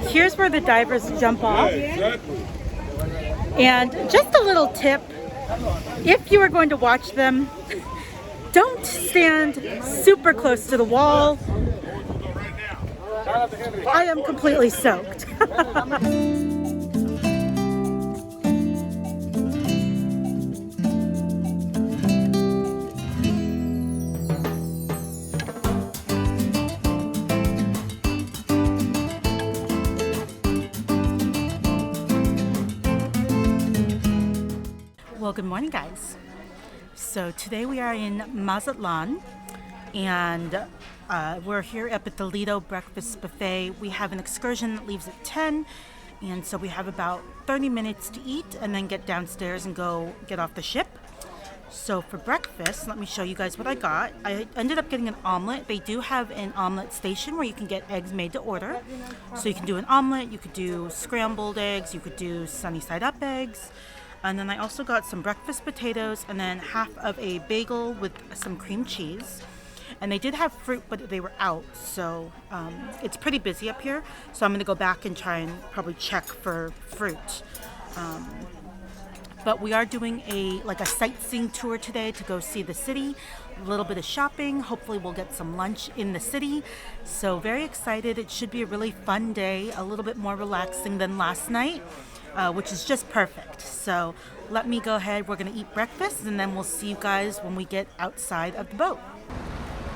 here's where the divers jump off. And just a little tip, if you are going to watch them, don't stand super close to the wall. I am completely soaked. Well, good morning, guys. So today we are in Mazatlan, and we're here at the Lido Breakfast Buffet. We have an excursion that leaves at 10, and so we have about 30 minutes to eat and then get downstairs and go get off the ship. So for breakfast, let me show you guys what I got. I ended up getting an omelet. They do have an omelet station where you can get eggs made to order. So you can do an omelet, you could do scrambled eggs, you could do sunny side up eggs. And then I also got some breakfast potatoes and then half of a bagel with some cream cheese. And they did have fruit, but they were out. So it's pretty busy up here. So I'm going to go back and try and probably check for fruit. But we are doing a sightseeing tour today to go see the city, a little bit of shopping. Hopefully we'll get some lunch in the city. So very excited. It should be a really fun day, a little bit more relaxing than last night. Which is just perfect. So let me go ahead. We're going to eat breakfast and then we'll see you guys when we get outside of the boat.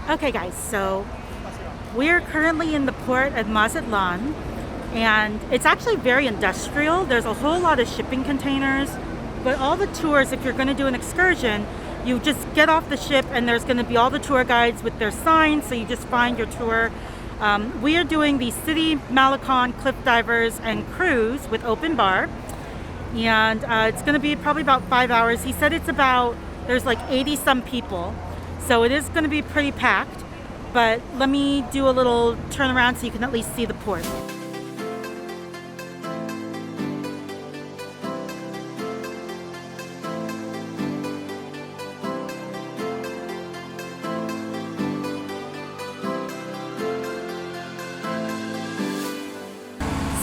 Okay guys, so we're currently in the port of Mazatlan, and it's actually very industrial. There's a whole lot of shipping containers, but all the tours, if you're going to do an excursion, you just get off the ship and there's going to be all the tour guides with their signs, so you just find your tour. We are doing the City Malecon Cliff Divers and Cruise with open bar, and it's going to be probably about 5 hours. He said there's like 80 some people, so it is going to be pretty packed, but let me do a little turnaround so you can at least see the port.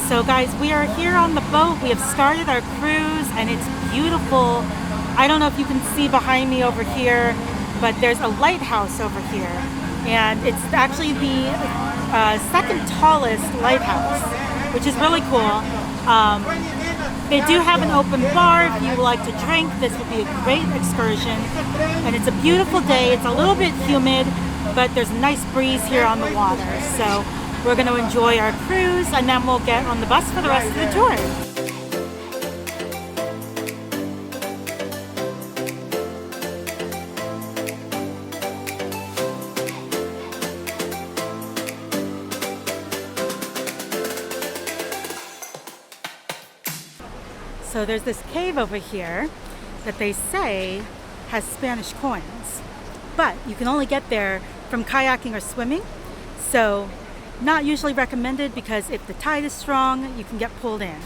So guys, we are here on the boat. We have started our cruise and it's beautiful. I don't know if you can see behind me over here, but there's a lighthouse over here. And it's actually the second tallest lighthouse, which is really cool. They do have an open bar if you like to drink. This would be a great excursion. And it's a beautiful day. It's a little bit humid, but there's a nice breeze here on the water. So we're going to enjoy our cruise and then we'll get on the bus for the rest of the tour. So there's this cave over here that they say has Spanish coins, but you can only get there from kayaking or swimming. So not usually recommended, because if the tide is strong, you can get pulled in.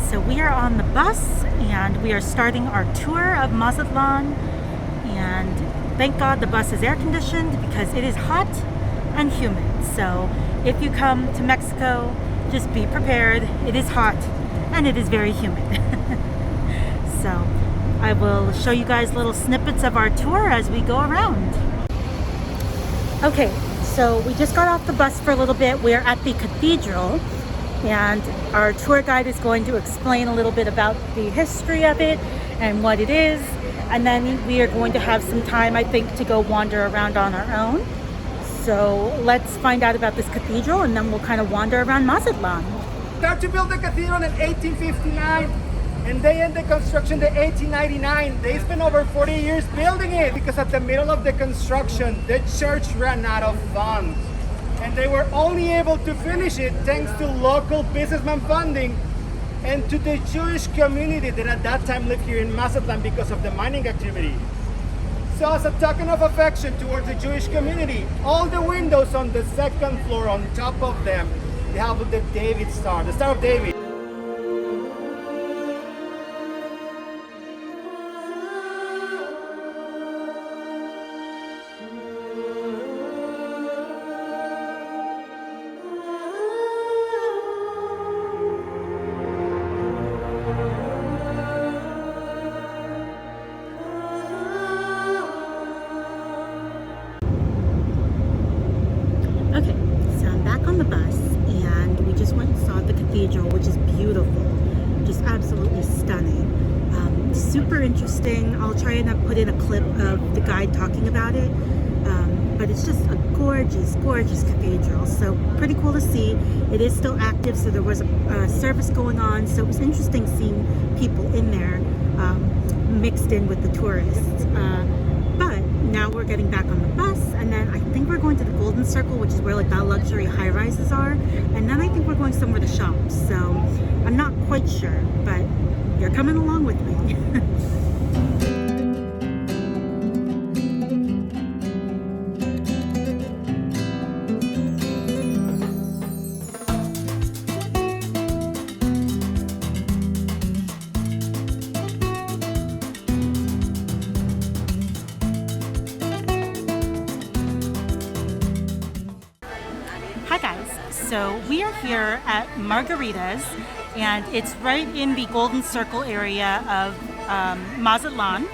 So we are on the bus and we are starting our tour of Mazatlan, and thank God the bus is air conditioned because it is hot and humid. So if you come to Mexico, just be prepared. It is hot and it is very humid. So I will show you guys little snippets of our tour as we go around. Okay, so we just got off the bus for a little bit. We're at the cathedral and our tour guide is going to explain a little bit about the history of it and what it is, and then we are going to have some time, I think, to go wander around on our own. So let's find out about this cathedral and then we'll kind of wander around Mazatlan. They started to build the cathedral in 1859 and they ended construction in 1899. They spent over 40 years building it because at the middle of the construction, the church ran out of funds. And they were only able to finish it thanks to local businessman funding and to the Jewish community that at that time lived here in Mazatlan because of the mining activity. So as a token of affection towards the Jewish community, all the windows on the second floor on top of them They have the David Star, the Star of David. Okay, so I'm back on the bus and we just went and saw the cathedral, which is beautiful, just absolutely stunning. Super interesting. I'll try and put in a clip of the guide talking about it, but it's just a gorgeous, gorgeous cathedral. So pretty cool to see. It is still active, so there was a service going on, so it was interesting seeing people in there mixed in with the tourists. But now we're getting back on the bus, and then I think we're going to the Golden Circle, which is where like the luxury high-rises are, and then I think we're going somewhere to shop. So I'm not quite sure, but you're coming along with me. Hi guys, so we are here at Margaritas, and it's right in the Golden Circle area of Mazatlan,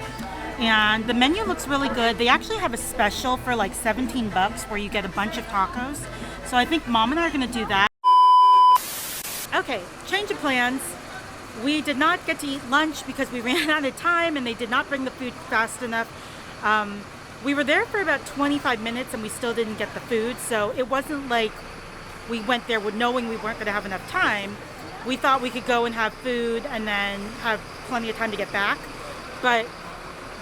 and the menu looks really good. They actually have a special for like 17 bucks where you get a bunch of tacos, so I think Mom and I are going to do that. Okay, change of plans. We did not get to eat lunch because we ran out of time and they did not bring the food fast enough. We were there for about 25 minutes and we still didn't get the food, so it wasn't like we went there with knowing we weren't going to have enough time. We thought we could go and have food and then have plenty of time to get back, but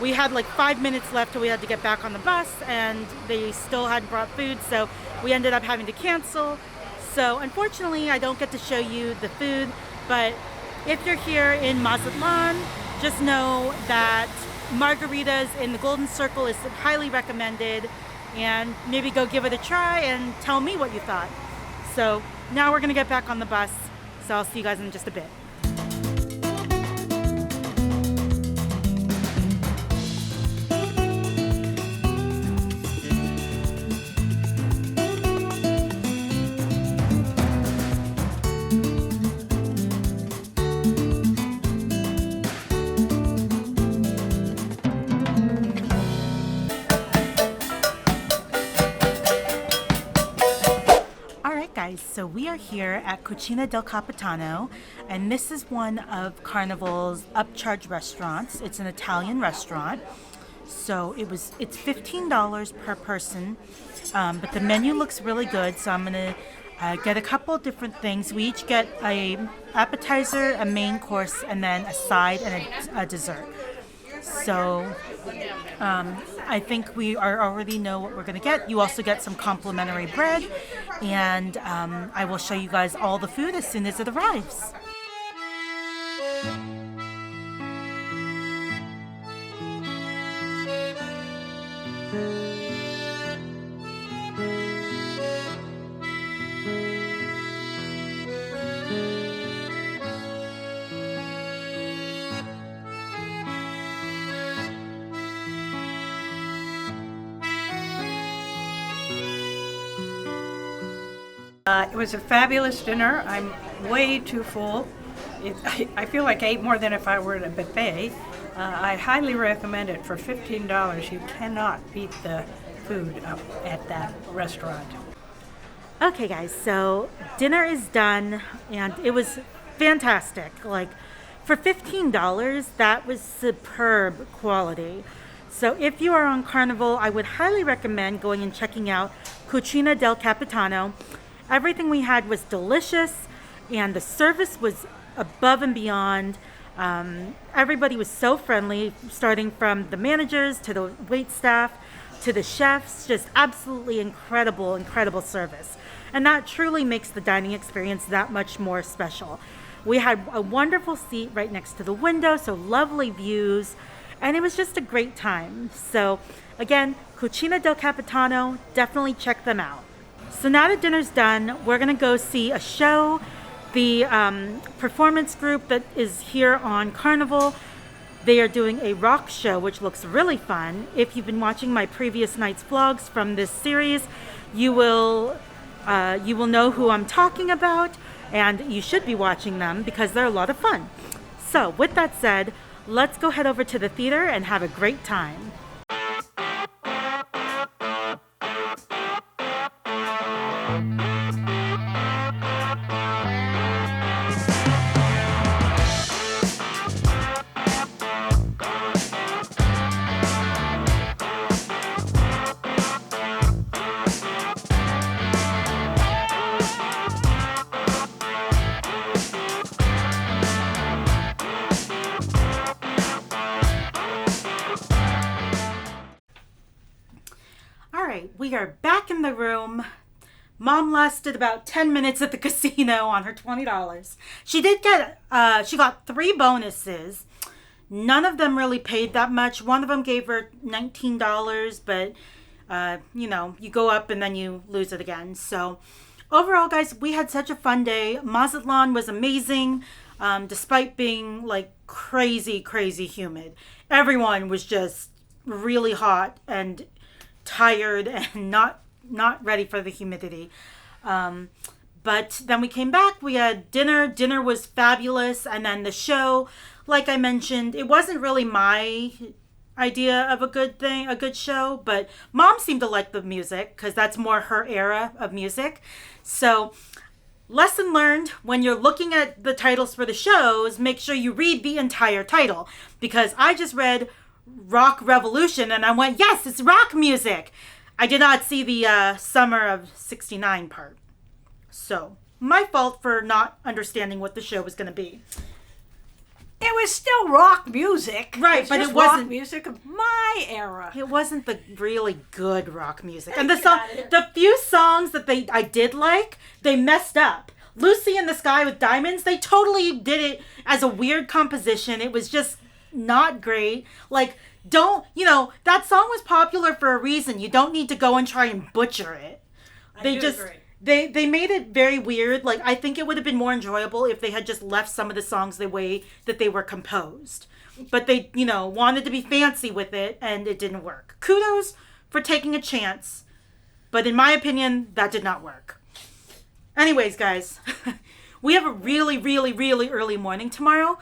we had like 5 minutes left till we had to get back on the bus and they still hadn't brought food, so we ended up having to cancel. So unfortunately I don't get to show you the food, but if you're here in Mazatlan, just know that Margaritas in the Golden Circle is highly recommended, and maybe go give it a try and tell me what you thought. So now we're gonna get back on the bus, so I'll see you guys in just a bit. Guys, so we are here at Cucina del Capitano, and this is one of Carnival's upcharge restaurants. It's an Italian restaurant, so it's $15 per person, but the menu looks really good. So I'm gonna get a couple different things. We each get a appetizer, a main course, and then a side and a dessert. So I think we already know what we're going to get. You also get some complimentary bread, and I will show you guys all the food as soon as it arrives. It was a fabulous dinner. I'm way too full. I feel like I ate more than if I were at a buffet. I highly recommend it. For $15, you cannot beat the food at that restaurant. Okay guys, so dinner is done and it was fantastic. Like for $15, that was superb quality. So if you are on Carnival, I would highly recommend going and checking out Cucina del Capitano. Everything we had was delicious and the service was above and beyond. Everybody was so friendly, starting from the managers to the wait staff to the chefs. Just absolutely incredible service. And that truly makes the dining experience that much more special. We had a wonderful seat right next to the window, so lovely views, and it was just a great time. So again, Cucina del Capitano, definitely check them out. So now that dinner's done, we're gonna go see a show. The performance group that is here on Carnival, they are doing a rock show, which looks really fun. If you've been watching my previous night's vlogs from this series, you will know who I'm talking about, and you should be watching them because they're a lot of fun. So with that said, let's go head over to the theater and have a great time. We are back in the room. Mom lasted about 10 minutes at the casino on her $20. She did get, she got 3 bonuses. None of them really paid that much. One of them gave her $19, but, you know, you go up and then you lose it again. So overall, guys, we had such a fun day. Mazatlan was amazing, despite being like crazy, crazy humid. Everyone was just really hot and tired and not ready for the humidity. But then we came back, we had dinner. Dinner was fabulous. And then the show, like I mentioned, it wasn't really my idea of a good show, but Mom seemed to like the music because that's more her era of music. So lesson learned, when you're looking at the titles for the shows, make sure you read the entire title, because I just read Rock Revolution and I went, yes, it's rock music. I did not see the summer of '69 part. So my fault for not understanding what the show was going to be. It was still rock music. Right, but it it wasn't wasn't music of my era. It wasn't the really good rock music. And the few songs that I did like, they messed up. Lucy in the Sky with Diamonds, they totally did it as a weird composition. It was just not great. Like, that song was popular for a reason. You don't need to go and try and butcher it. They made it very weird. Like, I think it would have been more enjoyable if they had just left some of the songs the way that they were composed. But they, wanted to be fancy with it, and it didn't work. Kudos for taking a chance. But in my opinion, that did not work. Anyways, guys, we have a really, really, really early morning tomorrow.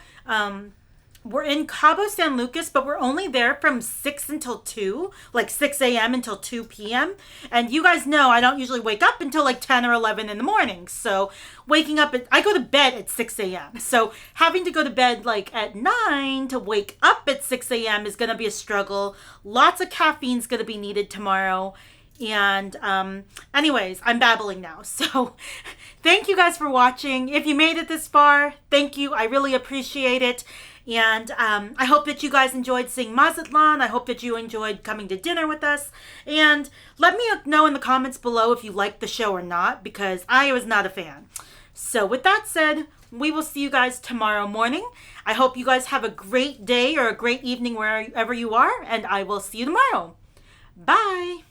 We're in Cabo San Lucas, but we're only there from 6 until 2, like 6 a.m. until 2 p.m. And you guys know I don't usually wake up until like 10 or 11 in the morning. So I go to bed at 6 a.m. So having to go to bed like at 9 to wake up at 6 a.m. is going to be a struggle. Lots of caffeine's going to be needed tomorrow. And anyways, I'm babbling now. So thank you guys for watching. If you made it this far, thank you. I really appreciate it. And I hope that you guys enjoyed seeing Mazatlan. I hope that you enjoyed coming to dinner with us. And let me know in the comments below if you liked the show or not, because I was not a fan. So with that said, we will see you guys tomorrow morning. I hope you guys have a great day or a great evening wherever you are, and I will see you tomorrow. Bye.